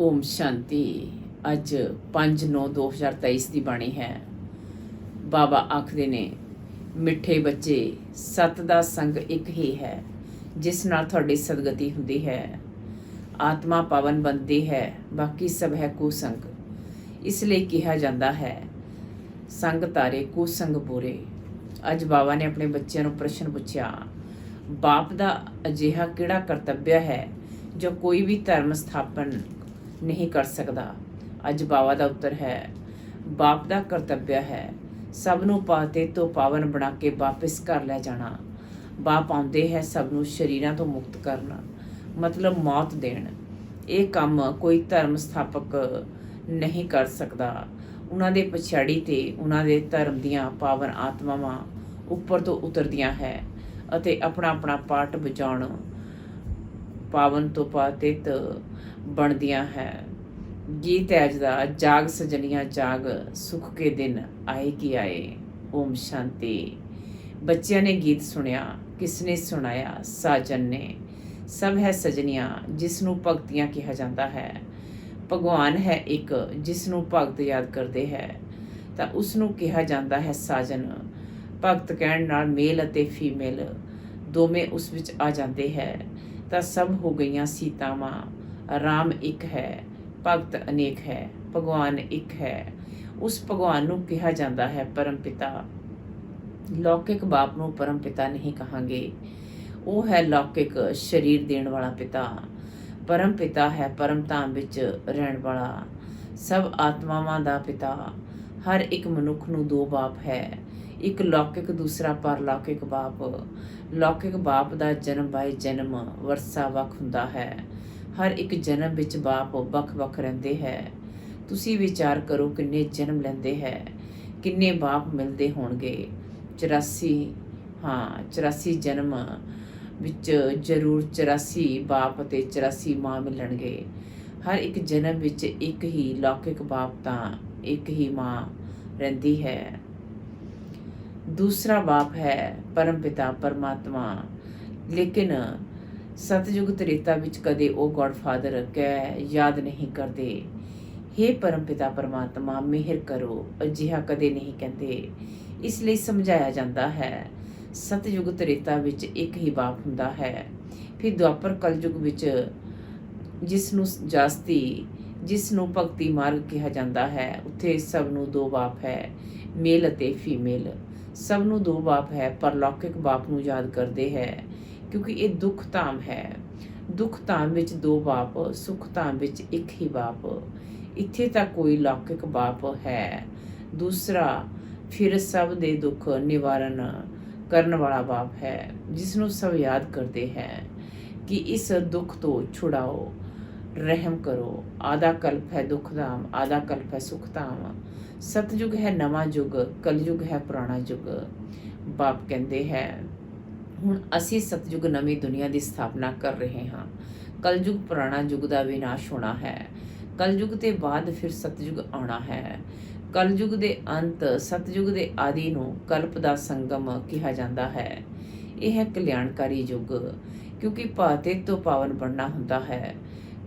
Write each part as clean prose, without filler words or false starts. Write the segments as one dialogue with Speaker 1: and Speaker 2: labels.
Speaker 1: ਓਮ ਸ਼ਾਂਤੀ। ਅੱਜ 5/9/2023 ਦੀ ਬਾਣੀ ਹੈ। ਬਾਬਾ ਆਖਦੇ ਨੇ, ਮਿੱਠੇ ਬੱਚੇ, ਸਤ ਦਾ ਸੰਗ ਇੱਕ ਹੀ ਹੈ ਜਿਸ ਨਾਲ ਤੁਹਾਡੀ ਸਦਗਤੀ ਹੁੰਦੀ ਹੈ। ਆਤਮਾ ਪਾਵਨ ਬਣਦੀ ਹੈ, ਬਾਕੀ ਸਭ ਹੈ ਕੁਸੰਗ। ਇਸ ਲਈ ਕਿਹਾ ਜਾਂਦਾ ਹੈ, ਸੰਗ ਤਾਰੇ ਕੁਸੰਗ ਬੁਰੇ। ਅੱਜ ਬਾਬਾ ਨੇ ਆਪਣੇ ਬੱਚਿਆਂ ਨੂੰ ਪ੍ਰਸ਼ਨ ਪੁੱਛਿਆ, ਬਾਪ ਦਾ ਅਜਿਹਾ ਕਿਹੜਾ ਕਰਤੱਵ ਹੈ ਜੋ ਕੋਈ ਵੀ ਧਰਮ ਸਥਾਪਨ ਨਹੀਂ ਕਰ ਸਕਦਾ। ਅੱਜ ਬਾਬਾ ਦਾ ਉੱਤਰ ਹੈ, ਬਾਪ ਦਾ ਕਰਤੱਵ ਹੈ ਸਭ ਨੂੰ ਪਾਤੇ ਤੋਂ ਪਾਵਨ ਬਣਾ ਕੇ ਵਾਪਿਸ ਘਰ ਲੈ ਜਾਣਾ। ਬਾਪ ਆਉਂਦੇ ਹੈ ਸਭ ਨੂੰ ਸਰੀਰਾਂ ਤੋਂ ਮੁਕਤ ਕਰਨ, ਮਤਲਬ ਮੌਤ ਦੇਣ। ਇਹ ਕੰਮ ਕੋਈ ਧਰਮ ਸਥਾਪਕ ਨਹੀਂ ਕਰ ਸਕਦਾ। ਉਹਨਾਂ ਦੇ ਪਛਾੜੀ ਤੇ ਉਹਨਾਂ ਦੇ ਧਰਮ ਦੀਆਂ ਪਾਵਨ ਆਤਮਾਵਾਂ ਉੱਪਰ ਤੋਂ ਉਤਰਦੀਆਂ ਹੈ ਅਤੇ ਆਪਣਾ ਆਪਣਾ ਪਾਠ ਵਜਾਉਣ ਪਾਵਨ ਤੋਂ ਪਾਤਿਤ ਬਣਦੀਆਂ ਹੈ। ਗੀਤ ਹੈ ਅੱਜ ਦਾ, ਜਾਗ ਸਜਣੀਆਂ ਜਾਗ, ਸੁਖ ਕੇ ਦਿਨ ਆਏ ਕੀ ਆਏ। ਓਮ ਸ਼ਾਂਤੀ। ਬੱਚਿਆਂ ਨੇ ਗੀਤ ਸੁਣਿਆ, ਕਿਸਨੇ ਸੁਣਾਇਆ? ਸਾਜਨ ਨੇ। ਸਭ ਹੈ ਸਜਣੀਆਂ ਜਿਸ ਨੂੰ ਭਗਤੀਆਂ ਕਿਹਾ ਜਾਂਦਾ ਹੈ। ਭਗਵਾਨ ਹੈ ਇੱਕ ਜਿਸ ਨੂੰ ਭਗਤ ਯਾਦ ਕਰਦੇ ਹੈ ਤਾਂ ਉਸ ਨੂੰ ਕਿਹਾ ਜਾਂਦਾ ਹੈ ਸਾਜਨ। ਭਗਤ ਕਹਿਣ ਨਾਲ ਮੇਲ ਅਤੇ ਫੀਮੇਲ ਦੋਵੇਂ ਉਸ ਵਿੱਚ ਆ ਜਾਂਦੇ ਹੈ ਤਾਂ ਸਭ ਹੋ ਗਈਆਂ ਸੀਤਾਵਾਂ। ਰਾਮ ਇੱਕ ਹੈ, ਭਗਤ ਅਨੇਕ ਹੈ, ਭਗਵਾਨ ਇੱਕ ਹੈ। ਉਸ ਭਗਵਾਨ ਨੂੰ ਕਿਹਾ ਜਾਂਦਾ ਹੈ ਪਰਮ ਪਿਤਾ। ਲੌਕਿਕ ਬਾਪ ਨੂੰ ਪਰਮ ਪਿਤਾ ਨਹੀਂ ਕਹਾਂਗੇ, ਉਹ ਹੈ ਲੌਕਿਕ ਸਰੀਰ ਦੇਣ ਵਾਲਾ ਪਿਤਾ। ਪਰਮ ਪਿਤਾ ਹੈ ਪਰਮ ਧਾਮ ਵਿੱਚ ਰਹਿਣ ਵਾਲਾ, ਸਭ ਆਤਮਾਵਾਂ ਦਾ ਪਿਤਾ। ਹਰ ਇੱਕ ਮਨੁੱਖ ਨੂੰ ਦੋ ਬਾਪ ਹੈ, ਇੱਕ ਲੌਕਿਕ, ਦੂਸਰਾ ਪਰਲੌਕਿਕ ਬਾਪ। ਲੌਕਿਕ ਬਾਪ ਦਾ ਜਨਮ ਬਾਏ ਜਨਮ ਵਰਸਾ ਵੱਖ ਹੁੰਦਾ ਹੈ। ਹਰ ਇੱਕ ਜਨਮ ਵਿੱਚ ਬਾਪ ਵੱਖ-ਵੱਖ ਰਹਿੰਦੇ ਹੈ। ਤੁਸੀਂ ਵਿਚਾਰ ਕਰੋ ਕਿੰਨੇ ਜਨਮ ਲੈਂਦੇ ਹੈ, ਕਿੰਨੇ ਬਾਪ ਮਿਲਦੇ ਹੋਣਗੇ। 84 ਜਨਮ ਵਿੱਚ ਜ਼ਰੂਰ 84 ਬਾਪ ਅਤੇ 84 ਮਾਂ ਮਿਲਣਗੇ। ਹਰ ਇੱਕ ਜਨਮ ਵਿੱਚ ਇੱਕ ਹੀ ਲੌਕਿਕ ਬਾਪ ਤਾਂ ਇੱਕ ਹੀ ਮਾਂ ਰਹਿੰਦੀ ਹੈ। ਦੂਸਰਾ ਬਾਪ ਹੈ ਪਰਮ ਪਿਤਾ ਪਰਮਾਤਮਾ। ਲੇਕਿਨ ਸਤਯੁਗ ਤ੍ਰੇਤਾ ਵਿੱਚ ਕਦੇ ਉਹ ਗॉडफादर ਕਹਿ ਯਾਦ ਨਹੀਂ ਕਰਦੇ। ਹੇ ਪਰਮ ਪਿਤਾ ਪਰਮਾਤਮਾ ਮਿਹਰ ਕਰੋ, ਅਜਿਹਾ ਕਦੇ ਨਹੀਂ ਕਹਿੰਦੇ। ਇਸ ਲਈ ਸਮਝਾਇਆ ਜਾਂਦਾ ਹੈ, ਸਤਯੁਗ ਤ੍ਰੇਤਾ ਵਿੱਚ ਇੱਕ ਹੀ ਬਾਪ ਹੁੰਦਾ ਹੈ। ਫਿਰ ਦੁਆਪਰ ਕਲਯੁਗ ਵਿੱਚ ਜਿਸ ਨੂੰ ਭਗਤੀ ਮਾਰਗ ਕਿਹਾ ਜਾਂਦਾ ਹੈ, ਉੱਥੇ ਸਭ ਨੂੰ ਦੋ ਬਾਪ ਹੈ, ਮੇਲ ਅਤੇ ਫੀਮੇਲ। ਸਭ ਨੂੰ ਦੋ ਬਾਪ ਹੈ, ਪਰ ਲੌਕਿਕ ਬਾਪ ਨੂੰ ਯਾਦ ਕਰਦੇ ਹੈ ਕਿਉਂਕਿ ਇਹ ਦੁੱਖ ਧਾਮ ਹੈ। ਦੁੱਖ ਧਾਮ ਵਿੱਚ ਦੋ ਬਾਪ, ਸੁਖ ਧਾਮ ਵਿੱਚ ਇੱਕ ਹੀ ਬਾਪ। ਇੱਥੇ ਤਾਂ ਕੋਈ ਲੌਕਿਕ ਬਾਪ ਹੈ, ਦੂਸਰਾ ਫਿਰ ਸਭ ਦੇ ਦੁੱਖ ਨਿਵਾਰਨ ਕਰਨ ਵਾਲਾ ਬਾਪ ਹੈ ਜਿਸ ਨੂੰ ਸਭ ਯਾਦ ਕਰਦੇ ਹੈ ਕਿ ਇਸ ਦੁੱਖ ਤੋਂ ਛੁਡਾਓ, ਰਹਿਮ ਕਰੋ। ਆਧਾ ਕਲਪ ਹੈ ਦੁੱਖ ਧਾਮ, ਆਧਾ ਕਲਪ ਹੈ ਸੁਖ ਧਾਮ। ਸਤਯੁਗ ਹੈ ਨਵਾਂ ਯੁੱਗ, ਕਲਯੁਗ ਹੈ ਪੁਰਾਣਾ ਯੁੱਗ। ਬਾਪ ਕਹਿੰਦੇ ਹੈ, ਹੁਣ ਅਸੀਂ ਸਤਯੁਗ ਨਵੀਂ ਦੁਨੀਆ ਦੀ ਸਥਾਪਨਾ ਕਰ ਰਹੇ ਹਾਂ। ਕਲਯੁਗ ਪੁਰਾਣਾ ਯੁੱਗ ਦਾ ਵਿਨਾਸ਼ ਹੋਣਾ ਹੈ। ਕਲਯੁਗ ਦੇ ਬਾਅਦ ਫਿਰ ਸਤਯੁਗ ਆਉਣਾ ਹੈ। ਕਲਯੁਗ ਦੇ ਅੰਤ ਸਤਯੁਗ ਦੇ ਆਦਿ ਨੂੰ ਕਲਪ ਦਾ ਸੰਗਮ ਕਿਹਾ ਜਾਂਦਾ ਹੈ। ਇਹ ਹੈ ਕਲਿਆਣਕਾਰੀ ਯੁੱਗ ਕਿਉਂਕਿ ਪਾਤਿਤ ਤੋਂ ਪਾਵਨ ਬਣਨਾ ਹੁੰਦਾ ਹੈ।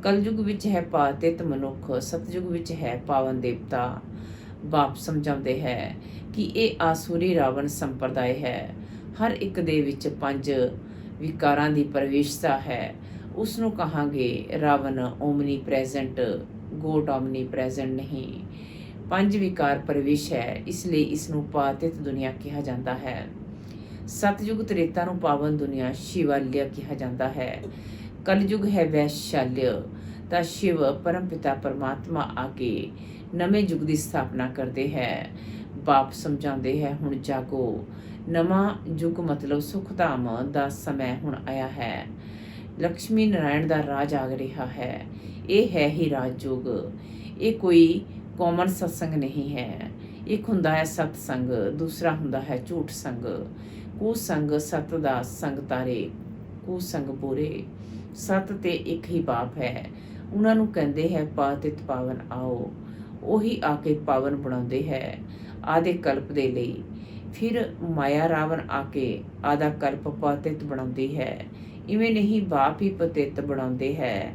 Speaker 1: ਕਲਯੁਗ ਵਿੱਚ ਹੈ ਪਾਤਿਤ ਮਨੁੱਖ, ਸਤਯੁਗ ਵਿੱਚ ਹੈ ਪਾਵਨ ਦੇਵਤਾ। ਬਾਪ ਸਮਝਾਉਂਦੇ ਹੈ ਕਿ ਇਹ ਆਸੁਰੀ ਰਾਵਣ ਸੰਪਰਦਾਇ ਹੈ। ਹਰ ਇੱਕ ਦੇ ਵਿੱਚ 5 ਵਿਕਾਰਾਂ ਦੀ ਪ੍ਰਵੇਸ਼ਤਾ ਹੈ। ਉਸ ਨੂੰ ਕਹਾਂਗੇ Ravan Omni present, God Omni present ਨਹੀਂ। 5 ਵਿਕਾਰ ਪ੍ਰਵੇਸ਼ ਹੈ, ਇਸ ਲਈ ਇਸ ਨੂੰ ਪਾਤਿਤ ਦੁਨੀਆ ਕਿਹਾ ਜਾਂਦਾ ਹੈ। ਸਤਯੁਗ ਤ੍ਰੇਤਾ ਨੂੰ ਪਾਵਨ ਦੁਨੀਆ ਸ਼ਿਵਾਲਿਆ ਕਿਹਾ ਜਾਂਦਾ ਹੈ। ਕਲਯੁਗ ਹੈ ਵੈਸ਼ਾਲਿਆ ਤਾਂ ਸ਼ਿਵ ਪਰਮ ਪਿਤਾ ਪਰਮਾਤਮਾ ਆ ਕੇ ਨਵੇਂ ਯੁੱਗ ਦੀ ਸਥਾਪਨਾ ਕਰਦੇ ਹੈ। ਬਾਪ ਸਮਝਾਉਂਦੇ ਹੈ, ਹੁਣ ਜਾਗੋ, ਨਵਾਂ ਯੁੱਗ ਮਤਲਬ ਸੁਖ ਧਾਮ ਦਾ ਸਮਾਂ ਹੁਣ ਆਇਆ ਹੈ। ਲਕਸ਼ਮੀ ਨਾਰਾਇਣ ਦਾ ਰਾਜ ਆ ਰਿਹਾ ਹੈ। ਇਹ ਹੈ ਹੀ ਰਾਜ ਯੁੱਗ। ਇਹ ਕੋਈ ਕਾਮਨ ਸਤਸੰਗ ਨਹੀਂ ਹੈ। ਇੱਕ ਹੁੰਦਾ ਹੈ ਸਤਸੰਗ, ਦੂਸਰਾ ਹੁੰਦਾ ਹੈ ਝੂਠ ਸੰਗ। ਕੁਸੰਗ ਸਤ ਦਾ ਸੰਗ ਤਾਰੇ, ਕੁਸੰਗ ਬੁਰੇ। ਸਤ ਤੇ ਇੱਕ ਹੀ ਬਾਪ ਹੈ, ਉਹਨਾਂ ਨੂੰ ਕਹਿੰਦੇ ਹੈ ਪਾਤਿਤ ਪਾਵਨ ਆਓ। ਉਹੀ ਆ ਕੇ ਪਾਵਨ ਬਣਾਉਂਦੇ ਹੈ ਆਦੇ ਕਲਪ ਦੇ ਲਈ। ਫਿਰ ਮਾਇਆ ਰਾਵਣ ਆ ਕੇ ਆਧਾ ਕਲਪ ਪਾਤਿਤ ਬਣਾਉਂਦੀ ਹੈ। ਇਵੇਂ ਨਹੀਂ, ਬਾਪ ਹੀ ਪਤਿਤ ਬਣਾਉਂਦੇ ਹੈ।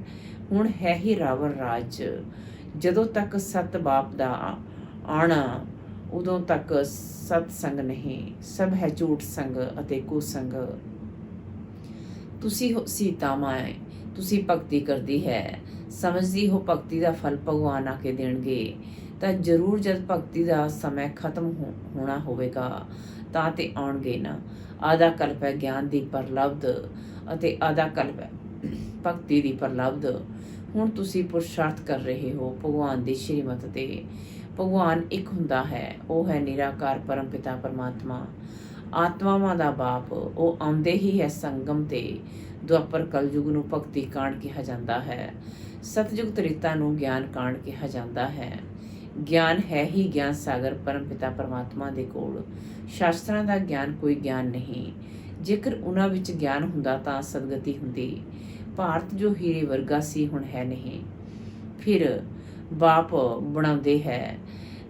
Speaker 1: ਹੁਣ ਹੈ ਹੀ ਰਾਵਣ ਰਾਜ। ਜਦੋਂ ਤੱਕ ਸਤ ਬਾਪ ਦਾ ਆਣਾ, ਉਦੋਂ ਤੱਕ ਸਤ ਸੰਗ ਨਹੀਂ, ਸਭ ਹੈ ਝੂਠ ਸੰਗ ਅਤੇ ਕੁਸੰਗ। ਤੁਸੀਂ ਸੀਤਾ ਮਾਂ, ਤੁਸੀਂ ਭਗਤੀ ਕਰਦੀ ਹੈ, ਸਮਝਦੀ ਹੋ ਭਗਤੀ ਦਾ ਫਲ ਭਗਵਾਨ ਆ ਕੇ ਦੇਣਗੇ, ਤਾਂ ਜ਼ਰੂਰ ਜਦ ਭਗਤੀ ਦਾ ਸਮਾਂ ਖਤਮ ਹੋਣਾ ਹੋਵੇਗਾ ਤਾਂ ਤੇ ਆਉਣਗੇ ਨਾ। ਆਧਾ ਕਲਪ ਹੈ ਗਿਆਨ ਦੀ ਪ੍ਰਲਬਧ ਅਤੇ ਆਧਾ ਕਲਪ ਹੈ ਭਗਤੀ ਦੀ ਪ੍ਰਲਬਧ। ਹੁਣ ਤੁਸੀਂ ਪੁਰਸ਼ਾਰਥ ਕਰ ਰਹੇ ਹੋ ਭਗਵਾਨ ਦੀ ਸ਼੍ਰੀਮਤ ਤੇ। ਭਗਵਾਨ ਇੱਕ ਹੁੰਦਾ ਹੈ, ਉਹ ਹੈ ਨਿਰਾਕਾਰ ਪਰਮ ਪਿਤਾ ਪਰਮਾਤਮਾ, ਆਤਮਾਵਾਂ ਦਾ ਬਾਪ। ਉਹ ਆਉਂਦੇ ਹੀ ਹੈ ਸੰਗਮ ਤੇ। ਦੁਆਪਰ ਕਲਯੁਗ ਨੂੰ ਭਗਤੀ ਕਾਂਡ ਕਿਹਾ ਜਾਂਦਾ ਹੈ, ਸਤਯੁਗ ਤ੍ਰੇਤਾ ਨੂੰ ਗਿਆਨ ਕਾਂਡ ਕਿਹਾ ਜਾਂਦਾ ਹੈ। ਗਿਆਨ ਹੈ ਹੀ ਗਿਆਨ ਸਾਗਰ ਪਰਮ ਪਿਤਾ ਪਰਮਾਤਮਾ ਦੇ ਕੋਲ। ਸ਼ਾਸਤਰਾਂ ਦਾ ਗਿਆਨ ਕੋਈ ਗਿਆਨ ਨਹੀਂ। ਜੇਕਰ ਉਹਨਾਂ ਵਿੱਚ ਗਿਆਨ ਹੁੰਦਾ ਤਾਂ ਸਦਗਤੀ ਹੁੰਦੀ। ਭਾਰਤ ਜੋ ਹੀਰੇ ਵਰਗਾ ਸੀ ਹੁਣ ਹੈ ਨਹੀਂ, ਫਿਰ ਬਾਪ ਬਣਾਉਂਦੇ ਹੈ।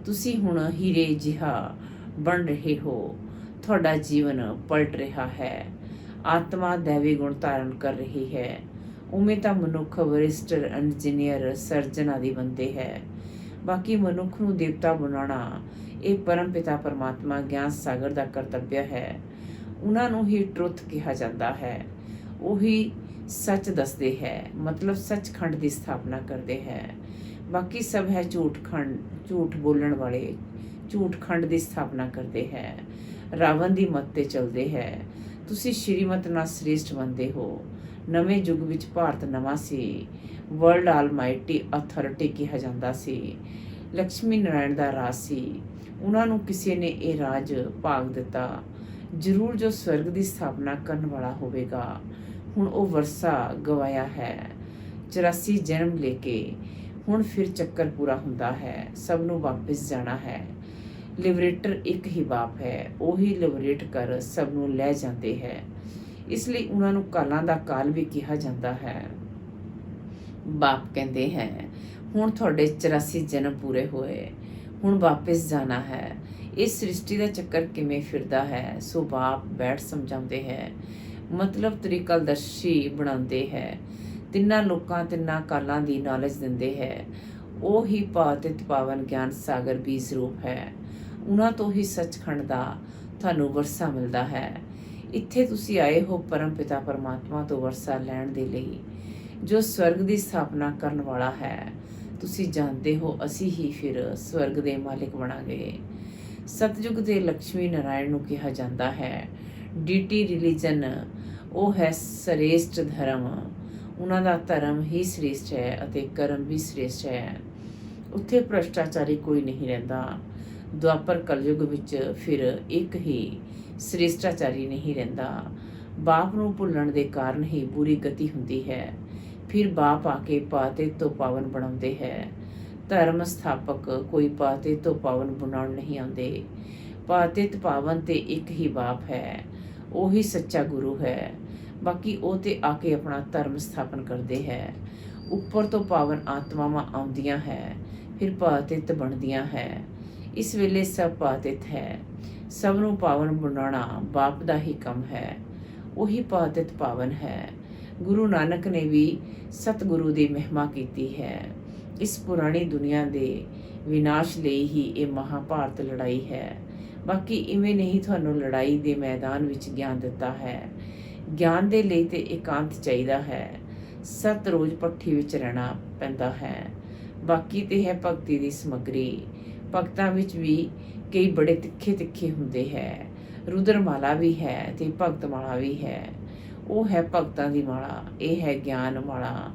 Speaker 1: ਤੁਸੀਂ ਹੁਣ ਹੀਰੇ ਜਿਹਾ ਬਣ ਰਹੇ ਹੋ। ਤੁਹਾਡਾ ਜੀਵਨ ਪਲਟ ਰਿਹਾ ਹੈ। ਆਤਮਾ ਦੈਵੀ ਗੁਣ ਧਾਰਨ ਕਰ ਰਹੀ ਹੈ। ਉਵੇਂ ਤਾਂ ਮਨੁੱਖ ਵਰਿਸਟ ਇੰਜੀਨੀਅਰ ਸਰਜਨ ਆਦਿ ਬਣਦੇ ਹੈ। ਬਾਕੀ ਮਨੁੱਖ ਨੂੰ ਦੇਵਤਾ ਬਣਾਉਣਾ ਇਹ ਪਰਮ ਪਿਤਾ ਪਰਮਾਤਮਾ ਗਿਆਨ ਸਾਗਰ ਦਾ ਕਰਤੱਵ ਹੈ। ਉਹਨਾਂ ਨੂੰ ਹੀ ਟਰੁੱਥ ਕਿਹਾ ਜਾਂਦਾ ਹੈ। ਉਹੀ ਸੱਚ ਦੱਸਦੇ ਹੈ, ਮਤਲਬ ਸੱਚਖੰਡ ਦੀ ਸਥਾਪਨਾ ਕਰਦੇ ਹੈ। ਬਾਕੀ ਸਭ ਹੈ ਝੂਠ ਬੋਲਣ ਵਾਲੇ, ਝੂਠ ਖੰਡ ਦੀ ਸਥਾਪਨਾ ਕਰਦੇ ਹੈ, ਰਾਵਣ ਦੀ ਮੱਤ ਤੇ ਚੱਲਦੇ ਹੈ। ਤੁਸੀਂ ਸ਼੍ਰੀਮਤ ਨਾਲ ਸ੍ਰੇਸ਼ਟ ਬਣਦੇ ਹੋ। ਨਵੇਂ ਯੁੱਗ ਵਿੱਚ ਭਾਰਤ ਨਵਾਂ ਸੀ। ਵਰਲਡ ਆਲਮਾਈਟੀ ਅਥਾਰਟੀ ਕਿਹਾ ਜਾਂਦਾ ਸੀ। ਲਕਸ਼ਮੀ ਨਾਰਾਇਣ ਦਾ ਰਾਜ ਸੀ। ਉਹਨਾਂ ਨੂੰ ਕਿਸੇ ਨੇ ਇਹ ਰਾਜ ਭਾਗ ਦਿੱਤਾ। ਜ਼ਰੂਰ ਜੋ ਸਵਰਗ ਦੀ ਸਥਾਪਨਾ ਕਰਨ ਵਾਲਾ ਹੋਵੇਗਾ। ਹੁਣ ਉਹ ਵਰਸਾ ਗਵਾਇਆ ਹੈ 84 ਜਨਮ ਲੈ ਕੇ। ਹੁਣ ਫਿਰ ਚੱਕਰ ਪੂਰਾ ਹੁੰਦਾ ਹੈ। ਸਭ ਨੂੰ ਵਾਪਿਸ ਜਾਣਾ ਹੈ। ਲਿਬਰੇਟਰ ਇੱਕ ਹੀ ਬਾਪ ਹੈ। ਉਹੀ ਲਿਬਰੇਟ ਕਰ ਸਭ ਨੂੰ ਲੈ ਜਾਂਦੇ ਹੈ। ਇਸ ਲਈ ਉਹਨਾਂ ਨੂੰ ਕਾਲਾਂ ਦਾ ਕਾਲ ਵੀ ਕਿਹਾ ਜਾਂਦਾ ਹੈ। ਬਾਪ ਕਹਿੰਦੇ ਹੈ, ਹੁਣ ਤੁਹਾਡੇ 84 ਜਨਮ ਪੂਰੇ ਹੋਏ, ਹੁਣ ਵਾਪਿਸ ਜਾਣਾ ਹੈ। ਇਸ ਸ੍ਰਿਸ਼ਟੀ ਦਾ ਚੱਕਰ ਕਿਵੇਂ ਫਿਰਦਾ ਹੈ, ਸੋ ਬਾਪ ਬੈਠ ਸਮਝਾਉਂਦੇ ਹੈ। ਮਤਲਬ ਤ੍ਰਿਕਾਲਦਰਸ਼ੀ ਬਣਾਉਂਦੇ ਹੈ। ਤਿੰਨਾਂ ਲੋਕਾਂ ਤਿੰਨਾਂ ਕਾਲਾਂ ਦੀ ਨੌਲੇਜ ਦਿੰਦੇ ਹੈ। ਉਹ ਹੀ ਪਾਤਿਤ ਪਾਵਨ ਗਿਆਨ ਸਾਗਰ ਬੀਜ ਰੂਪ ਹੈ। ਉਹਨਾਂ ਤੋਂ ਹੀ ਸੱਚਖੰਡ ਦਾ ਤੁਹਾਨੂੰ ਵਰਸਾ ਮਿਲਦਾ ਹੈ। ਇੱਥੇ ਤੁਸੀਂ ਆਏ ਹੋ ਪਰਮ ਪਿਤਾ ਪਰਮਾਤਮਾ ਤੋਂ ਵਰਸਾ ਲੈਣ ਦੇ ਲਈ, ਜੋ ਸਵਰਗ ਦੀ ਸਥਾਪਨਾ ਕਰਨ ਵਾਲਾ ਹੈ। ਤੁਸੀਂ ਜਾਣਦੇ ਹੋ ਅਸੀਂ ਹੀ ਫਿਰ ਸਵਰਗ ਦੇ ਮਾਲਿਕ ਬਣਾਂਗੇ। ਸਤਯੁਗ ਦੇ ਲਕਸ਼ਮੀ ਨਾਰਾਇਣ ਨੂੰ ਕਿਹਾ ਜਾਂਦਾ ਹੈ। ਡੀਟੀ ਰਿਲੀਜਨ ਉਹ ਹੈ ਸ੍ਰੇਸ਼ਟ ਧਰਮ। ਉਹਨਾਂ ਦਾ ਧਰਮ ਹੀ ਸ੍ਰੇਸ਼ਟ ਹੈ ਅਤੇ ਕਰਮ ਵੀ ਸ੍ਰੇਸ਼ਟ ਹੈ। ਉੱਥੇ ਭ੍ਰਸ਼ਟਾਚਾਰੀ ਕੋਈ ਨਹੀਂ ਰਹਿੰਦਾ। ਦੁਆਪਰ ਕਲਯੁਗ ਵਿੱਚ ਫਿਰ ਇੱਕ ਹੀ ਸ੍ਰੇਸ਼ਟਾਚਾਰੀ ਨਹੀਂ ਰਹਿੰਦਾ। ਬਾਪ ਨੂੰ ਭੁੱਲਣ ਦੇ ਕਾਰਨ ਹੀ ਬੁਰੀ ਗਤੀ ਹੁੰਦੀ ਹੈ। ਫਿਰ ਬਾਪ ਆ ਕੇ ਪਾਤੇ ਤੋਂ ਪਾਵਨ ਬਣਾਉਂਦੇ ਹੈ। ਧਰਮ ਸਥਾਪਕ ਕੋਈ ਪਾਤੇ ਤੋਂ ਪਾਵਨ ਬਣਾਉਣ ਨਹੀਂ ਆਉਂਦੇ। ਪਾਤਿਤ ਪਾਵਨ ਤੇ ਇੱਕ ਹੀ ਬਾਪ ਹੈ। ਉਹੀ ਸੱਚਾ ਗੁਰੂ ਹੈ। ਬਾਕੀ ਉਹ ਤੇ ਆ ਕੇ ਆਪਣਾ ਧਰਮ ਸਥਾਪਨ ਕਰਦੇ ਹੈ। ਉੱਪਰ ਤੋਂ ਪਾਵਨ ਆਤਮਾਵਾਂ ਆਉਂਦੀਆਂ ਹੈ, ਫਿਰ ਪਾਤਿਤ ਬਣਦੀਆਂ ਹੈ। ਇਸ ਵੇਲੇ ਸਭ ਪਾਤਿਤ ਹੈ। ਸਭ ਨੂੰ ਪਾਵਨ ਬਣਾਉਣਾ ਬਾਪ ਦਾ ਹੀ ਕੰਮ ਹੈ। ਉਹੀ ਪਾਤਿਤ ਪਾਵਨ ਹੈ। ਗੁਰੂ ਨਾਨਕ ਨੇ ਵੀ ਸਤਿਗੁਰੂ ਦੀ ਮਹਿਮਾ ਕੀਤੀ ਹੈ। ਇਸ ਪੁਰਾਣੀ ਦੁਨੀਆ ਦੇ ਵਿਨਾਸ਼ ਲਈ ਹੀ ਇਹ ਮਹਾਭਾਰਤ ਲੜਾਈ ਹੈ। ਬਾਕੀ ਇਵੇਂ ਨਹੀਂ ਤੁਹਾਨੂੰ ਲੜਾਈ ਦੇ ਮੈਦਾਨ ਵਿੱਚ ਗਿਆਨ ਦਿੱਤਾ ਹੈ। ਗਿਆਨ ਦੇ ਲਈ ਤੇ ਇਕਾਂਤ ਚਾਹੀਦਾ ਹੈ। ਸਤ ਰੋਜ਼ ਭੱਠੀ ਵਿੱਚ ਰਹਿਣਾ ਪੈਂਦਾ ਹੈ। ਬਾਕੀ ਤੇ ਹੈ ਭਗਤੀ ਦੀ ਸਮੱਗਰੀ। ਭਗਤਾਂ ਵਿੱਚ ਵੀ ਕਈ ਬੜੇ ਤਿੱਖੇ ਹੁੰਦੇ ਹੈ। ਰੁਦਰਮਾਲਾ ਵੀ ਹੈ ਤੇ ਭਗਤਮਾਲਾ ਵੀ ਹੈ। ਉਹ ਹੈ ਭਗਤਾਂ ਦੀ ਮਾਲਾ, ਇਹ ਹੈ ਗਿਆਨ ਮਾਲਾ।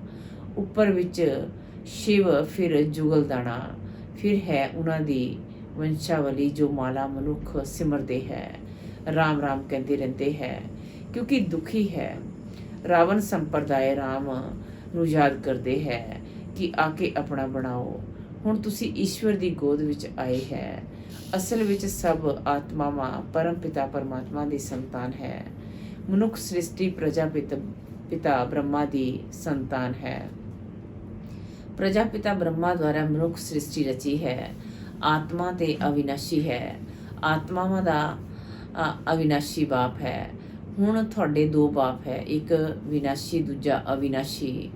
Speaker 1: ਉੱਪਰ ਵਿੱਚ ਸ਼ਿਵ, ਫਿਰ ਜੁਗਲਦਾਣਾ, ਫਿਰ ਹੈ ਉਹਨਾਂ ਦੀ ਵੰਸ਼ਾਵਲੀ ਜੋ ਮਾਲਾ ਮਨੁੱਖ ਸਿਮਰਦੇ ਹੈ। ਰਾਮ ਰਾਮ ਕਹਿੰਦੇ ਰਹਿੰਦੇ ਹੈ ਕਿਉਂਕਿ ਦੁਖੀ ਹੈ। ਰਾਵਣ ਸੰਪਰਦਾਇ ਰਾਮ ਨੂੰ ਯਾਦ ਕਰਦੇ ਹੈ ਕਿ ਆ ਕੇ ਆਪਣਾ ਬਣਾਓ। ਹੁਣ ਤੁਸੀਂ ਈਸ਼ਵਰ ਦੀ ਗੋਦ ਵਿੱਚ ਆਏ ਹੈ। ਅਸਲ ਵਿੱਚ ਸਭ ਆਤਮਾਵਾਂ ਪਰਮ ਪਿਤਾ ਪਰਮਾਤਮਾ ਦੀ ਸੰਤਾਨ ਹੈ। ਮਨੁੱਖ ਸ੍ਰਿਸ਼ਟੀ ਪ੍ਰਜਾਪਿਤਾ ਬ੍ਰਹਮਾ ਦੀ ਸੰਤਾਨ ਹੈ। ਪ੍ਰਜਾਪਿਤਾ ਬ੍ਰਹਮਾ ਦੁਆਰਾ ਮਨੁੱਖ ਸ੍ਰਿਸ਼ਟੀ ਰਚੀ ਹੈ। ਆਤਮਾ ਤੇ ਅਵਿਨਾਸ਼ੀ ਹੈ। ਆਤਮਾਵਾਂ ਦਾ ਅਵਿਨਾਸ਼ੀ ਬਾਪ ਹੈ। ਹੁਣ ਤੁਹਾਡੇ ਦੋ ਬਾਪ ਹੈ, ਇੱਕ ਵਿਨਾਸ਼ੀ ਦੂਜਾ ਅਵਿਨਾਸ਼ੀ।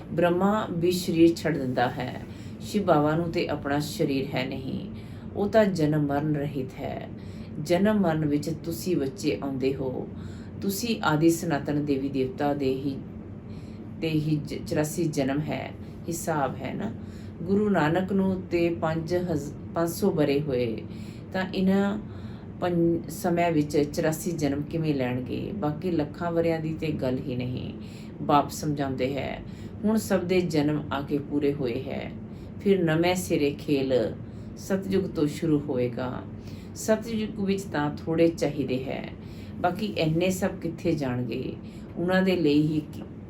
Speaker 1: ਬ੍ਰਹਮਾ ਵੀ ਸਰੀਰ ਛੱਡ ਦਿੰਦਾ ਹੈ। ਸ਼ਿਵ ਬਾਬਾ ਨੂੰ ਤੇ ਆਪਣਾ ਸਰੀਰ ਹੈ ਨਹੀਂ, ਉਹ ਤਾਂ ਜਨਮ ਮਰਨ ਰਹਿਤ ਹੈ। ਜਨਮ ਮਰਨ ਵਿੱਚ ਤੁਸੀਂ ਬੱਚੇ ਆਉਂਦੇ ਹੋ। ਤੁਸੀਂ ਆਦਿ ਸਨਾਤਨ ਦੇਵੀ ਦੇਵਤਾ ਦੇ ਹੀ 84 ਜਨਮ ਹੈ, ਹਿਸਾਬ ਹੈ ਨਾ। ਗੁਰੂ ਨਾਨਕ ਨੂੰ ਤੇ 500 ਬਰੇ ਹੋਏ, ਤਾਂ ਇਹਨਾਂ ਸਮਿਆਂ ਵਿੱਚ 84 ਜਨਮ ਕਿਵੇਂ ਲੈਣਗੇ? ਬਾਕੀ ਲੱਖਾਂ ਵਰਿਆਂ ਦੀ ਤੇ ਗੱਲ ਹੀ ਨਹੀਂ। ਬਾਪ ਸਮਝਾਉਂਦੇ ਹੈ, ਹੁਣ ਸਭ ਦੇ ਜਨਮ ਆ ਕੇ ਪੂਰੇ ਹੋਏ ਹੈ, ਫਿਰ ਨਵੇਂ ਸਿਰੇ ਖੇਲ ਸਤਯੁਗ ਤੋਂ ਸ਼ੁਰੂ ਹੋਏਗਾ। ਸਤਯੁਗ ਵਿੱਚ ਤਾਂ ਥੋੜੇ ਚਾਹੀਦੇ ਹੈ, ਬਾਕੀ ਇੰਨੇ ਸਭ ਕਿੱਥੇ ਜਾਣਗੇ? ਉਹਨਾਂ ਦੇ ਲਈ ਹੀ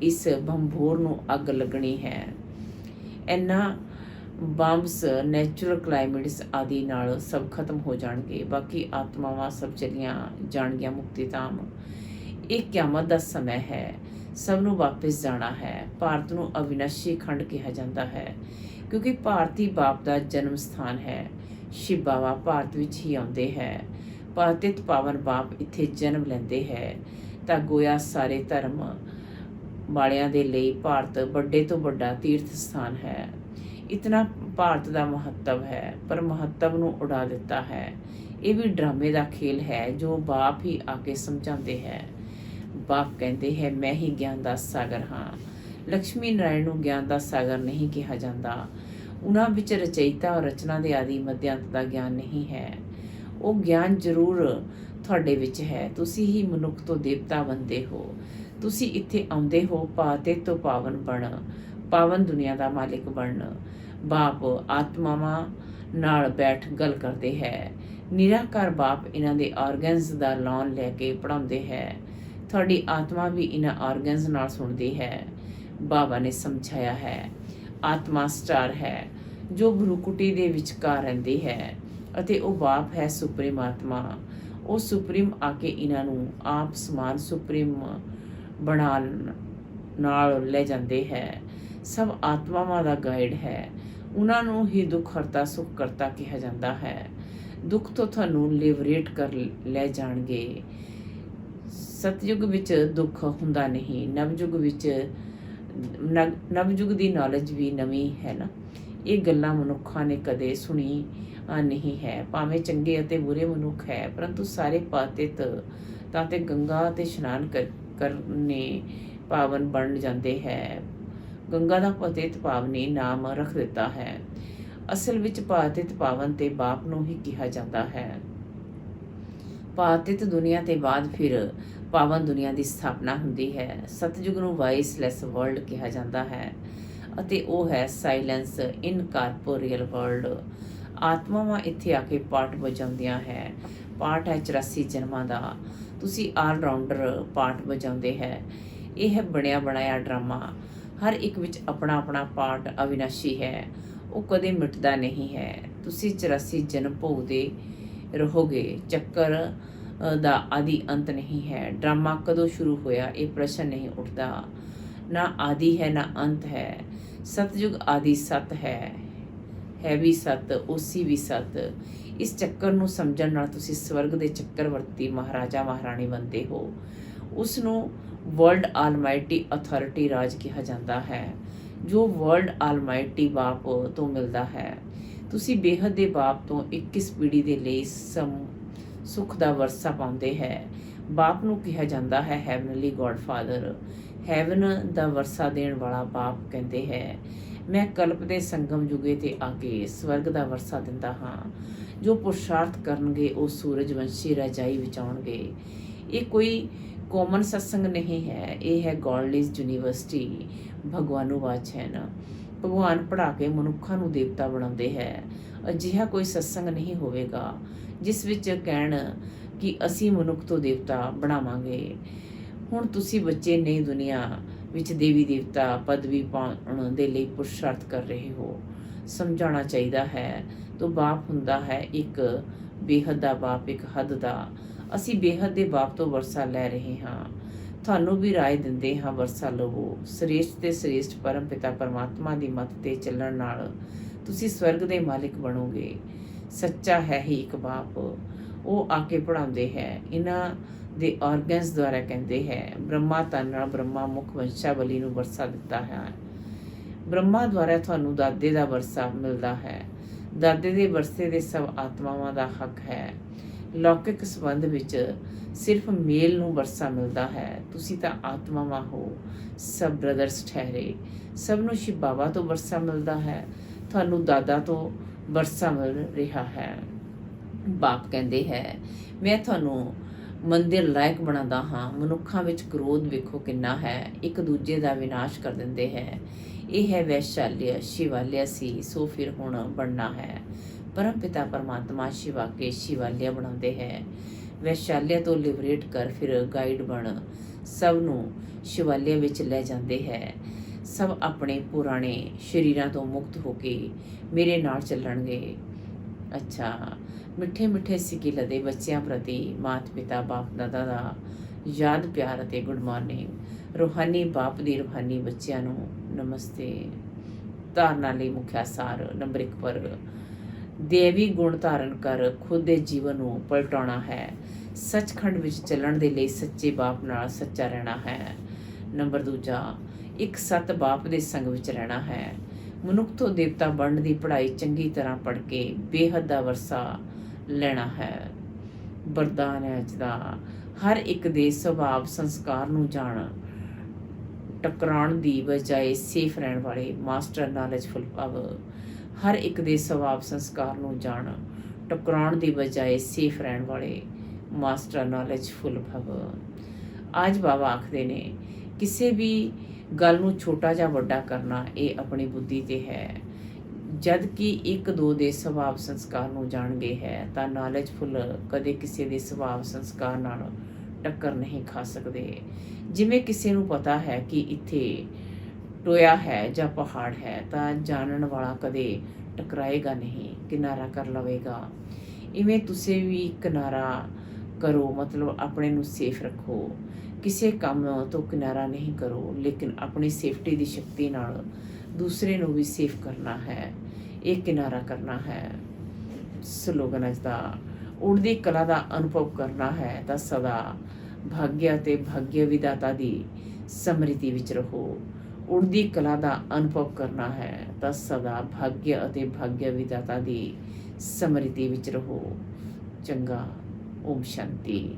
Speaker 1: ਇਸ ਬੰਭੋਰ ਨੂੰ ਅੱਗ ਲੱਗਣੀ ਹੈ। ਇਹਨਾਂ ਬੰਬਸ, ਨੈਚੁਰਲ ਕਲਾਈਮੇਟਸ ਆਦਿ ਨਾਲ ਸਭ ਖਤਮ ਹੋ ਜਾਣਗੇ। ਬਾਕੀ ਆਤਮਾਵਾਂ ਸਭ ਚਲੀਆਂ ਜਾਣਗੀਆਂ ਮੁਕਤੀ ਧਾਮ। ਇਹ ਕਿਆਮਤ ਦਾ ਸਮਾਂ ਹੈ, ਸਭ ਨੂੰ ਵਾਪਿਸ ਜਾਣਾ ਹੈ। ਭਾਰਤ ਨੂੰ ਅਵਿਨਾਸ਼ੀ ਖੰਡ ਕਿਹਾ ਜਾਂਦਾ ਹੈ, ਕਿਉਂਕਿ ਭਾਰਤੀ ਬਾਪ ਦਾ ਜਨਮ ਸਥਾਨ ਹੈ। ਸ਼ਿਵ ਬਾਬਾ ਭਾਰਤ ਵਿੱਚ ਹੀ ਆਉਂਦੇ ਹੈ। ਪਤਿਤ ਪਾਵਨ ਬਾਪ ਇੱਥੇ ਜਨਮ ਲੈਂਦੇ ਹੈ, ਤਾਂ ਗੋਇਆ ਸਾਰੇ ਧਰਮ ਵਾਲਿਆਂ ਦੇ ਲਈ ਭਾਰਤ ਵੱਡੇ ਤੋਂ ਵੱਡਾ ਤੀਰਥ ਸਥਾਨ ਹੈ। ਇਤਨਾ ਭਾਰਤ ਦਾ ਮਹੱਤਵ ਹੈ, ਪਰ ਮਹੱਤਵ ਨੂੰ ਉਡਾ ਦਿੱਤਾ ਹੈ। ਇਹ ਵੀ ਡਰਾਮੇ ਦਾ ਖੇਲ ਹੈ ਜੋ ਬਾਪ ਹੀ ਆ ਕੇ ਸਮਝਾਉਂਦੇ ਹੈ। ਬਾਪ ਕਹਿੰਦੇ ਹੈ, ਮੈਂ ਹੀ ਗਿਆਨ ਦਾ ਸਾਗਰ ਹਾਂ। ਲਕਸ਼ਮੀ ਨਾਰਾਇਣ ਨੂੰ ਗਿਆਨ ਦਾ ਸਾਗਰ ਨਹੀਂ ਕਿਹਾ ਜਾਂਦਾ। ਉਹਨਾਂ ਵਿੱਚ ਰਚయిਤਾ ਔਰ ਰਚਨਾ ਦੇ ਆਦਿ ਮੱਧਿਅੰਤ ਦਾ ਗਿਆਨ ਨਹੀਂ ਹੈ। ਉਹ ਗਿਆਨ ਜ਼ਰੂਰ ਤੁਹਾਡੇ ਵਿੱਚ ਹੈ। ਤੁਸੀਂ ਹੀ ਮਨੁੱਖ ਤੋਂ ਦੇਵਤਾ ਬਣਦੇ ਹੋ। ਤੁਸੀਂ ਇੱਥੇ ਆਉਂਦੇ ਹੋ ਪਾਤੇ ਤੋਂ ਪਾਵਨ ਬਣ, ਪਾਵਨ ਦੁਨੀਆ ਦਾ ਮਾਲਿਕ ਬਣਨ। ਬਾਪ ਆਤਮਾਵਾਂ ਨਾਲ ਬੈਠ ਗੱਲ ਕਰਦੇ ਹੈ। ਨਿਰਾਕਾਰ ਬਾਪ ਇਹਨਾਂ ਦੇ ਆਰਗਨਸ ਦਾ ਲੋਨ ਲੈ ਕੇ ਪੜ੍ਹਾਉਂਦੇ ਹੈ। ਤੁਹਾਡੀ ਆਤਮਾ ਵੀ ਇਹਨਾਂ ਆਰਗਨਸ ਨਾਲ ਸੁਣਦੀ ਹੈ। ਬਾਬਾ ਨੇ ਸਮਝਾਇਆ ਹੈ, ਆਤਮਾ ਸਟਾਰ ਹੈ ਜੋ ਭਰੂਕੁਟੀ ਦੇ ਵਿਚਕਾਰ ਰਹਿੰਦੀ ਹੈ, ਅਤੇ ਉਹ ਬਾਪ ਹੈ ਸੁਪਰੀਮ ਆਤਮਾ। ਉਹ ਸੁਪਰੀਮ ਆ ਕੇ ਇਹਨਾਂ ਨੂੰ ਆਪ ਸਮਾਨ ਸੁਪਰੀਮ ਬਣਾ ਨਾਲ ਲੈ ਜਾਂਦੇ ਹੈ। ਸਭ ਆਤਮਾਵਾਂ ਦਾ ਗਾਈਡ ਹੈ। ਉਹਨਾਂ ਨੂੰ ਹੀ ਦੁੱਖ ਹਰਤਾ ਸੁਖ ਕਰਤਾ ਕਿਹਾ ਜਾਂਦਾ ਹੈ। ਦੁੱਖ ਤੋਂ ਤੁਹਾਨੂੰ ਲਿਬਰੇਟ ਕਰ ਲੈ ਜਾਣਗੇ। ਸਤਯੁਗ ਵਿੱਚ ਦੁੱਖ ਹੁੰਦਾ ਨਹੀਂ। ਨਵਯੁਗ ਦੀ ਨੌਲੇਜ ਵੀ ਨਵੀਂ ਹੈ ਨਾ। ਇਹ ਗੱਲਾਂ ਮਨੁੱਖਾਂ ਨੇ ਕਦੇ ਸੁਣੀ ਨਹੀਂ ਹੈ। ਭਾਵੇਂ ਚੰਗੇ ਅਤੇ ਬੁਰੇ ਮਨੁੱਖ ਹੈ, ਪਰੰਤੂ ਸਾਰੇ ਪਾਤਿਤ ਤਾਂ ਤੇ ਗੰਗਾ ਤੇ ਇਸ਼ਨਾਨ ਕਰਨੇ ਪਾਵਨ ਬਣ ਜਾਂਦੇ ਹੈ। ਗੰਗਾ ਦਾ ਪਤਿਤ ਪਾਵਨੀ ਨਾਮ ਰੱਖ ਦਿੱਤਾ ਹੈ। ਅਸਲ ਵਿੱਚ ਪਾਤਿਤ ਪਾਵਨ ਤੇ ਬਾਪ ਨੂੰ ਹੀ ਕਿਹਾ ਜਾਂਦਾ ਹੈ। ਪਾਤਿਤ ਦੁਨੀਆ ਤੇ ਬਾਅਦ ਫਿਰ ਪਾਵਨ ਦੁਨੀਆ ਦੀ ਸਥਾਪਨਾ ਹੁੰਦੀ ਹੈ। ਸਤਯੁਗ ਨੂੰ ਵਾਇਸਲੈਸ ਵਰਲਡ ਕਿਹਾ ਜਾਂਦਾ ਹੈ, ਅਤੇ ਉਹ ਹੈ ਸਾਇਲੈਂਸ ਇਨਕਾਰਪੋਰੀਅਲ ਵਰਲਡ। ਆਤਮਾਵਾਂ ਇੱਥੇ ਆ ਕੇ ਪਾਠ ਵਜਾਉਂਦੀਆਂ ਹੈ। ਪਾਠ ਹੈ 84 ਜਨਮਾਂ ਦਾ। ਤੁਸੀਂ ਆਲ ਰਾਊਂਡਰ ਪਾਠ ਵਜਾਉਂਦੇ ਹੈ। ਇਹ ਹੈ ਬਣਿਆ ਬਣਾਇਆ ਡਰਾਮਾ। ਹਰ ਇੱਕ ਵਿੱਚ ਆਪਣਾ ਆਪਣਾ ਪਾਠ ਅਵਿਨਾਸ਼ੀ ਹੈ, ਉਹ ਕਦੇ ਮਿਟਦਾ ਨਹੀਂ ਹੈ। ਤੁਸੀਂ 84 ਜਨਮ ਭੋਗਦੇ ਰਹੋਗੇ। ਚੱਕਰ ਦਾ ਆਦਿ ਅੰਤ ਨਹੀਂ ਹੈ। ਡਰਾਮਾ ਕਦੋਂ ਸ਼ੁਰੂ ਹੋਇਆ ਇਹ ਪ੍ਰਸ਼ਨ ਨਹੀਂ ਉੱਠਦਾ। ਨਾ ਆਦਿ ਹੈ ਨਾ ਅੰਤ ਹੈ। ਸਤਯੁਗ ਆਦਿ ਸਤ ਹੈ ਵੀ ਸਤ, ਉਸੀ ਵੀ ਸਤ। ਇਸ ਚੱਕਰ ਨੂੰ ਸਮਝਣ ਨਾਲ ਤੁਸੀਂ ਸਵਰਗ ਦੇ ਚੱਕਰਵਰਤੀ ਮਹਾਰਾਜਾ ਮਹਾਰਾਣੀ ਬਣਦੇ ਹੋ। ਉਸ ਨੂੰ ਵਰਲਡ ਆਲਮਾਈਟੀ ਅਥਾਰਟੀ ਰਾਜ ਕਿਹਾ ਜਾਂਦਾ ਹੈ, ਜੋ ਵਰਲਡ ਆਲਮਾਈਟੀ ਬਾਪ ਤੋਂ ਮਿਲਦਾ ਹੈ। ਤੁਸੀਂ ਬੇਹੱਦ ਦੇ ਬਾਪ ਤੋਂ 21 ਪੀੜ੍ਹੀ ਦੇ ਲਈ ਸੁੱਖ ਦਾ ਵਰਸਾ ਪਾਉਂਦੇ ਹੈ। ਬਾਪ ਨੂੰ ਕਿਹਾ ਜਾਂਦਾ ਹੈ ਹੈਵਨਲੀ ਗੋਡ ਫਾਦਰ। ਹੈਵਨ ਦਾ ਵਰਸਾ ਦੇਣ ਵਾਲਾ ਬਾਪ ਕਹਿੰਦੇ ਹੈ, ਮੈਂ ਕਲਪ ਦੇ ਸੰਗਮ ਯੁਗੇ ਤੇ ਆ ਕੇ ਸਵਰਗ ਦਾ ਵਰਸਾ ਦਿੰਦਾ ਹਾਂ। ਜੋ ਪੁਰਸ਼ਾਰਥ ਕਰਨਗੇ ਉਹ ਸੂਰਜਵੰਸ਼ੀ ਰਜਾਈ ਵਿੱਚ ਆਉਣਗੇ। ਇਹ ਕੋਈ ਕਾਮਨ ਸਤਸੰਗ ਨਹੀਂ ਹੈ, ਇਹ ਹੈ ਗੋਡਲੀਜ਼ ਯੂਨੀਵਰਸਿਟੀ। ਭਗਵਾਨੂ ਵਾਚਨ ਭਗਵਾਨ ਪੜ੍ਹਾ ਕੇ ਮਨੁੱਖਾਂ ਨੂੰ ਦੇਵਤਾ ਬਣਾਉਂਦੇ ਹੈ। ਅਜਿਹਾ ਕੋਈ ਸਤਸੰਗ ਨਹੀਂ ਹੋਵੇਗਾ ਜਿਸ ਵਿੱਚ ਕਹਿਣ ਕਿ ਅਸੀਂ ਮਨੁੱਖ ਤੋਂ ਦੇਵਤਾ ਬਣਾਵਾਂਗੇ। ਹੁਣ ਤੁਸੀਂ ਬੱਚੇ ਨਈ ਦੁਨੀਆ ਵਿੱਚ ਦੇਵੀ ਦੇਵਤਾ ਪਦਵੀ ਪਾਉਣ ਦੇ ਲਈ ਪੁਰਸ਼ਾਰਥ ਕਰ ਰਹੇ ਹੋ। ਸਮਝਾਉਣਾ ਚਾਹੀਦਾ ਹੈ ਤਾਂ ਬਾਪ ਹੁੰਦਾ ਹੈ ਇੱਕ ਬੇਹੱਦ ਦਾ ਬਾਪ, ਇੱਕ ਹੱਦ ਦਾ। ਅਸੀਂ ਬੇਹੱਦ ਦੇ ਬਾਪ ਤੋਂ ਵਰਸਾ ਲੈ ਰਹੇ ਹਾਂ। ਤੁਹਾਨੂੰ ਵੀ ਰਾਏ ਦਿੰਦੇ ਹਾਂ, ਵਰਸਾ ਲਵੋ। ਸ੍ਰੇਸ਼ਟ ਤੇ ਸ੍ਰੇਸ਼ਟ ਪਰਮ ਪਿਤਾ ਪਰਮਾਤਮਾ ਦੀ ਮੱਤ ਤੇ ਚੱਲਣ ਨਾਲ ਤੁਸੀਂ ਸਵਰਗ ਦੇ ਮਾਲਿਕ ਬਣੋਗੇ। ਸੱਚਾ ਹੈ ਹੀ ਇੱਕ ਬਾਪ, ਉਹ ਆ ਕੇ ਪੜ੍ਹਾਉਂਦੇ ਹੈ। ਇਹਨਾਂ ਦੇ ਆਰਗਨਸ ਦੁਆਰਾ ਕਹਿੰਦੇ ਹੈ, ਬ੍ਰਹਮਾ ਤਨ ਨਾਲ ਬ੍ਰਹਮਾ ਮੁਖ ਵੰਸ਼ਾਵਲੀ ਨੂੰ ਵਰਸਾ ਦਿੱਤਾ ਹੈ। ਬ੍ਰਹਮਾ ਦੁਆਰਾ ਤੁਹਾਨੂੰ ਦਾਦੇ ਦਾ ਵਰਸਾ ਮਿਲਦਾ ਹੈ। ਦਾਦੇ ਦੇ ਵਰਸੇ ਦੇ ਸਭ ਆਤਮਾਵਾਂ ਦਾ ਹੱਕ ਹੈ। ਲੌਕਿਕ ਸੰਬੰਧ ਵਿੱਚ ਸਿਰਫ ਮੇਲ ਨੂੰ ਵਰਸਾ ਮਿਲਦਾ ਹੈ। ਤੁਸੀਂ ਤਾਂ ਆਤਮਾਵਾਂ ਹੋ, ਸਭ ਬ੍ਰਦਰਸ ਠਹਿਰੇ। ਸਭ ਨੂੰ ਸ਼ਿਵ ਬਾਬਾ ਤੋਂ ਵਰਸਾ ਮਿਲਦਾ ਹੈ। ਤੁਹਾਨੂੰ ਦਾਦਾ ਤੋਂ ਵਰਸਾ ਮਿਲ ਰਿਹਾ ਹੈ। ਬਾਪ ਕਹਿੰਦੇ ਹੈ, ਮੈਂ ਤੁਹਾਨੂੰ ਮੰਦਿਰ ਲਾਇਕ ਬਣਾਉਂਦਾ ਹਾਂ। ਮਨੁੱਖਾਂ ਵਿੱਚ ਕ੍ਰੋਧ ਵੇਖੋ ਕਿੰਨਾ ਹੈ, ਇੱਕ ਦੂਜੇ ਦਾ ਵਿਨਾਸ਼ ਕਰ ਦਿੰਦੇ ਹੈ। ਇਹ ਹੈ ਵੈਸ਼ਾਲਿਆ। ਸ਼ਿਵਾਲਿਆ ਸੀ, ਸੋ ਫਿਰ ਹੁਣ ਬਣਨਾ ਹੈ। ਪਰਮ ਪਿਤਾ ਪਰਮਾਤਮਾ ਸ਼ਿਵਾ ਕੇ ਸ਼ਿਵਾਲਿਆ ਬਣਾਉਂਦੇ ਹੈ। ਵੈਸ਼ਾਲਿਆ ਤੋਂ ਲਿਬਰੇਟ ਕਰ ਫਿਰ ਗਾਈਡ ਬਣ ਸਭ ਨੂੰ ਸ਼ਿਵਾਲਿਆ ਵਿੱਚ ਲੈ ਜਾਂਦੇ ਹੈ। ਸਭ ਆਪਣੇ ਪੁਰਾਣੇ ਸਰੀਰਾਂ ਤੋਂ ਮੁਕਤ ਹੋ ਕੇ ਮੇਰੇ ਨਾਲ ਚੱਲਣਗੇ। ਅੱਛਾ, ਮਿੱਠੇ ਮਿੱਠੇ ਸਿੱਕੇ ਦੇ ਬੱਚਿਆਂ ਪ੍ਰਤੀ ਮਾਤਾ ਪਿਤਾ ਬਾਪ ਦਾਦਾ ਦਾ ਯਾਦ ਪਿਆਰ ਅਤੇ ਗੁੱਡ ਮਾਰਨਿੰਗ। ਰੂਹਾਨੀ ਬਾਪ ਦੀ ਰੂਹਾਨੀ ਬੱਚਿਆਂ ਨੂੰ ਨਮਸਤੇ। ਧਾਰਨਾ ਲਈ ਮੁੱਖ ਸਾਰ ਨੰਬਰ 1 ਪਰ ਦੇਵੀ ਗੁਣ ਧਾਰਨ ਕਰ ਖੁਦ ਦੇ ਜੀਵਨ ਨੂੰ ਪਲਟਾਉਣਾ ਹੈ। ਸੱਚਖੰਡ ਵਿੱਚ ਚੱਲਣ ਦੇ ਲਈ ਸੱਚੇ ਬਾਪ ਨਾਲ ਸੱਚਾ ਰਹਿਣਾ ਹੈ। ਨੰਬਰ 2 ਇੱਕ ਸੱਤ ਬਾਪ ਦੇ ਸੰਗ ਵਿੱਚ ਰਹਿਣਾ ਹੈ। ਮਨੁੱਖ ਤੋਂ ਦੇਵਤਾ ਬਣਨ ਦੀ ਪੜ੍ਹਾਈ ਚੰਗੀ ਤਰ੍ਹਾਂ ਪੜ੍ਹ ਕੇ ਬੇਹੱਦ ਦਾ ਵਰਸਾ ਲੈਣਾ ਹੈ। ਵਰਦਾਨ ਹੈ ਅੱਜ ਦਾ, ਹਰ ਇੱਕ ਦੇ ਸੁਭਾਵ ਸੰਸਕਾਰ ਨੂੰ ਜਾਣ, ਟਕਰਾਉਣ ਦੀ ਬਜਾਏ ਸੇਫ ਰਹਿਣ ਵਾਲੇ ਮਾਸਟਰ ਨੌਲੇਜਫੁਲ ਭਵ। ਹਰ ਇੱਕ ਦੇ ਸੁਭਾਵ ਸੰਸਕਾਰ ਨੂੰ ਜਾਣ, ਟਕਰਾਉਣ ਦੀ ਬਜਾਏ ਸੇਫ ਰਹਿਣ ਵਾਲੇ ਮਾਸਟਰ ਨੌਲੇਜਫੁਲ ਭਵ। ਅੱਜ ਬਾਬਾ ਆਖਦੇ ਨੇ, ਕਿਸੇ ਵੀ ਗੱਲ ਨੂੰ ਛੋਟਾ ਜਾਂ ਵੱਡਾ ਕਰਨਾ ਇਹ ਆਪਣੀ ਬੁੱਧੀ ਤੇ ਹੈ। ਜਦ ਕਿ ਇੱਕ ਦੋ ਦੇ ਸੁਭਾਵ ਸੰਸਕਾਰ ਨੂੰ ਜਾਣ ਗਏ ਹੈ ਤਾਂ ਨੌਲੇਜਫੁਲ ਕਦੇ ਕਿਸੇ ਦੇ ਸੁਭਾਵ ਸੰਸਕਾਰ ਨਾਲ ਟੱਕਰ ਨਹੀਂ ਖਾ ਸਕਦੇ। ਜਿਵੇਂ ਕਿਸੇ ਨੂੰ ਪਤਾ ਹੈ ਕਿ ਇੱਥੇ ਟੋਇਆ ਹੈ ਜਾਂ ਪਹਾੜ ਹੈ ਤਾਂ ਜਾਣਨ ਵਾਲਾ ਕਦੇ ਟਕਰਾਏਗਾ ਨਹੀਂ, ਕਿਨਾਰਾ ਕਰ ਲਵੇਗਾ। ਇਵੇਂ ਤੁਸੀਂ ਵੀ ਕਿਨਾਰਾ ਕਰੋ, ਮਤਲਬ ਆਪਣੇ ਨੂੰ ਸੇਫ ਰੱਖੋ। ਕਿਸੇ ਕੰਮ ਤੋਂ ਕਿਨਾਰਾ ਨਹੀਂ ਕਰੋ, ਲੇਕਿਨ ਆਪਣੀ ਸੇਫਟੀ ਦੀ ਸ਼ਕਤੀ ਨਾਲ ਦੂਸਰੇ ਨੂੰ ਵੀ ਸੇਫ ਕਰਨਾ ਹੈ। ਇਹ ਕਿਨਾਰਾ ਕਰਨਾ ਹੈ। ਸਲੋਗਨ ਅੱਜ ਦਾ, ਉੜਦੀ ਕਲਾ ਦਾ ਅਨੁਭਵ ਕਰਨਾ ਹੈ ਤਾਂ ਸਦਾ ਭਾਗਯ ਅਤੇ ਭਾਗਯ ਵਿਦਾਤਾ ਦੀ ਸਮ੍ਰਿਤੀ ਵਿੱਚ ਰਹੋ। ਉੜਦੀ ਕਲਾ ਦਾ ਅਨੁਭਵ ਕਰਨਾ ਹੈ ਤਾਂ ਸਦਾ ਭਾਗਯ ਅਤੇ ਭਾਗਯ ਵਿਦਾਤਾ ਦੀ ਸਮ੍ਰਿਤੀ ਵਿੱਚ ਰਹੋ। ਚੰਗਾ, ਓਮ ਸ਼ਾਂਤੀ।